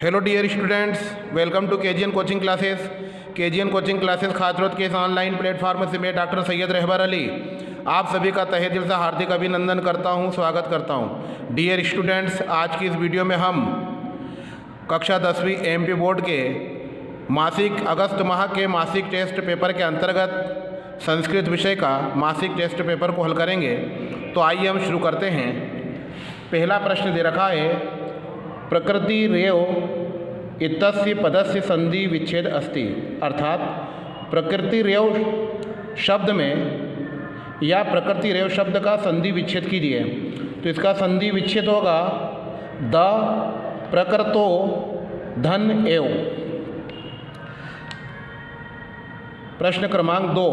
Hello dear students, welcome to KGN coaching classes. KGN coaching classes खासरोत के इस online platform से मैं डॉक्टर सैयद रहबर अली आप सभी का तहे दिल से हार्दिक अभिनंदन करता हूं, स्वागत करता हूं। डियर स्टूडेंट्स, आज की इस वीडियो में हम कक्षा 10वीं एमपी बोर्ड के मासिक अगस्त माह के मासिक टेस्ट पेपर के अंतर्गत संस्कृत विषय का मासिक टेस्ट पेपर को हल करेंगे। तो आइए हम शुरू करते हैं। पहला प्रश्न दे रखा है, प्रकृति रेव इत्यस्य पदस्य संधि विच्छेद अस्ति। अर्थात प्रकृति रेव शब्द में या प्रकृति रेव शब्द का संधि विच्छेद कीजिए। तो इसका संधि विच्छेद होगा द प्रकृतो धन एव। प्रश्न क्रमांक 2,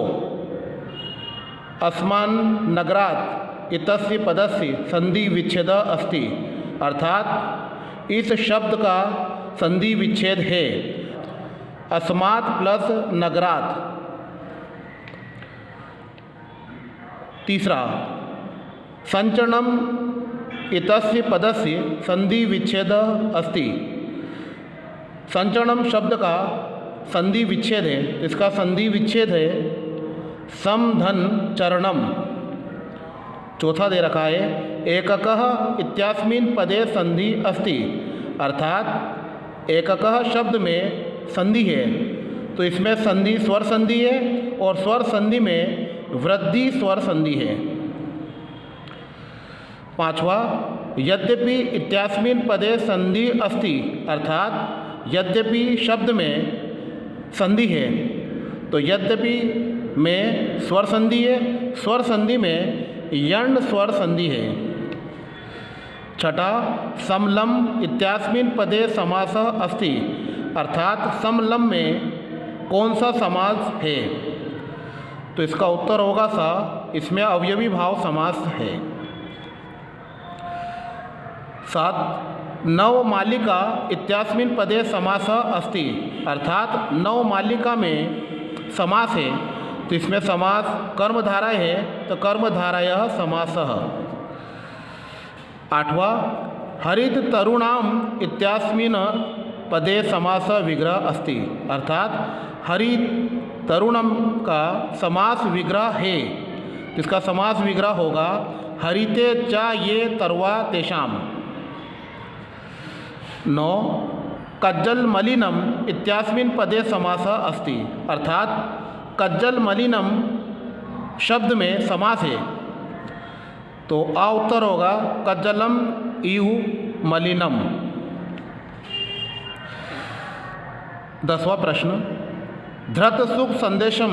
अस्मान नगरात इत्यस्य पदस्य संधि विच्छेद अस्ति। अर्थात इस शब्द का संधि विच्छेद है अस्मात् प्लस नगरात। तीसरा, संचरणम इत्यस्य पदस्य संधि विच्छेद अस्ति। संचरणम शब्द का संधि विच्छेद है, इसका संधि विच्छेद है समधन चरणम। चौथा दे रखा है, एककः इत्यास्मिन् पदे संधि अस्ति। अर्थात एककः शब्द में संधि है, तो इसमें संधि स्वर संधि है और स्वर संधि में वृद्धि स्वर संधि है। पांचवा, यद्यपि इत्यास्मिन् पदे संधि अस्ति। अर्थात यद्यपि शब्द में संधि है, तो यद्यपि में स्वर संधि है, स्वर संधि में यण् स्वर संधि है। छठा, समलम इत्यास्मिन् पदे समासः अस्ति। अर्थात समलम में कौन सा समास है? तो इसका उत्तर होगा सा, इसमें अवयवी भाव समास है। 7, नवमालिका इत्यास्मिन् पदे समासः अस्ति। अर्थात नवमालिका में समास है, तो इसमें समास कर्मधारय है, तो कर्मधारयः समासः। 8वां, हरित तरुणाम इत्यास्मिन् पदे समास विग्रह अस्ति। अर्थात हरित तरुणम का समास विग्रह है, इसका समास विग्रह होगा हरिते च ये तर्वा तेषाम। 9, कज्जल मलिनम इत्यास्मिन् पदे समास अस्ति। अर्थात कज्जल मलिनम शब्द में समास है, तो आ उत्तर होगा कज्जलम इहु मलिनम। 10वां प्रश्न, धृत सुख संदेशम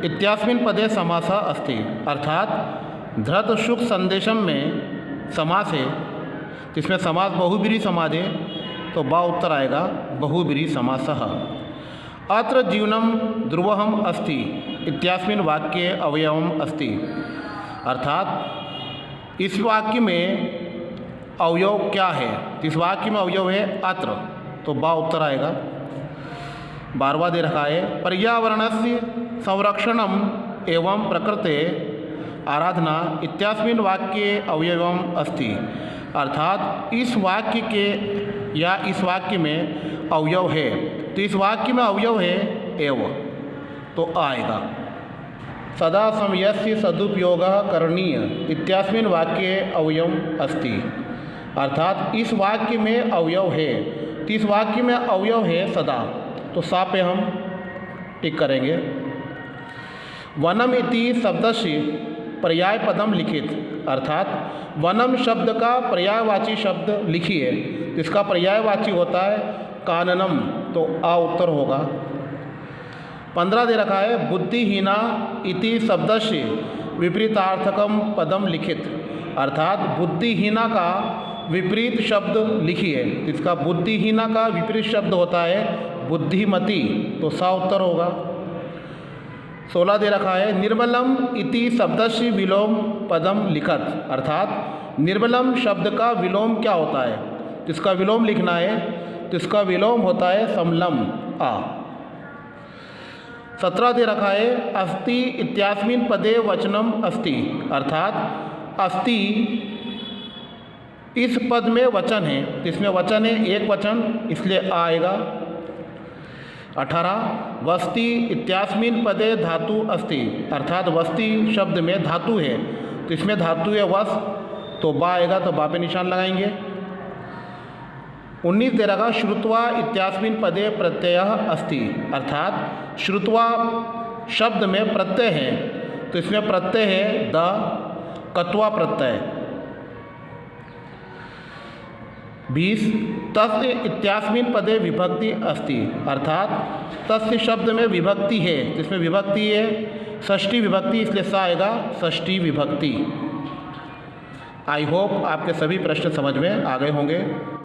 इत्यास्मिन् पदे समास अस्ति। अर्थात धृत सुख संदेशम में समास है, जिसमें समास बहुब्रीहि समास है, तो बा उत्तर आएगा बहुब्रीहि समासः। अत्र जीवनम ध्रुवहम अस्ति इत्यास्मिन् वाक्ये अवयवम अस्ति। अर्थात इस वाक्य में अवयव क्या है? इस वाक्य में अवयव है अत्र, तो बा उत्तर आएगा। 12वां दे रखा है, पर्यावरणस्य संरक्षणम एवं प्रकृते आराधना इत्यास्मिन् वाक्ये अवयवम अस्ति। अर्थात इस वाक्य के या इस वाक्य में अवयव है, तो इस वाक्य में अवयव है एव, तो आएगा सदा समयस्य सदुपयोगः करणीय इत्यास्मिन् वाक्ये अवयवम् अस्ति। अर्थात इस वाक्य में अवयव है, तो इस वाक्य में अवयव है सदा, तो सा पे हम टिक करेंगे। वनम इति शब्दस्य पर्याय पदम लिखित। अर्थात वनम शब्द का पर्यायवाची शब्द लिखिए, इसका पर्यायवाची होता है काननम, तो आ उत्तर होगा। 15 दे रखा है, बुद्धिहीना इति शब्दस्य विपरीतार्थकम पदम लिखित। अर्थात बुद्धिहीना का विपरीत शब्द लिखिए, इसका बुद्धिहीना का विपरीत शब्द होता है बुद्धिमती, तो सा उत्तर होगा। 16 दे रखा है, निर्मलम इति शब्दस्य विलोम पदम लिखत। अर्थात निर्मलम शब्द का विलोम क्या होता है? इसका विलोम लिखना है, तो इसका विलोम होता है समलम आ। 17 दे रखा है, अस्ति इत्यास्मिन् पदे वचनम अस्ति। अर्थात अस्ति इस पद में वचन है, तो इसमें वचन है, एक वचन, इसलिए आ आएगा। 18 वस्ति इत्यास्मिन् पदे धातु अस्ति, अर्थात वस्ति शब्द में धातु है, तो इसमें धातु है वस, तो बा आएगा, तो बा पे निशान लगाएंगे। 19 दे रखा श्रुत्वा इत्यास्मिन् पदे प्रत्ययः अस्ति, अर्थात श्रुत्वा शब्द में प्रत्यय है, तो इसमें प्रत्यय है द, कत्वा प्रत्यय। 20 तस्य इत्यास्मिन् पदे विभक्ति अस्ति, अर्थात तस्य शब्द में विभक्ति है, तो इसमें विभक्ति है षष्ठी विभक्ति, इसलिए सा आएगा षष्ठी विभक्ति। आई होप आपके सभी प्रश्न समझ में आ गए होंगे।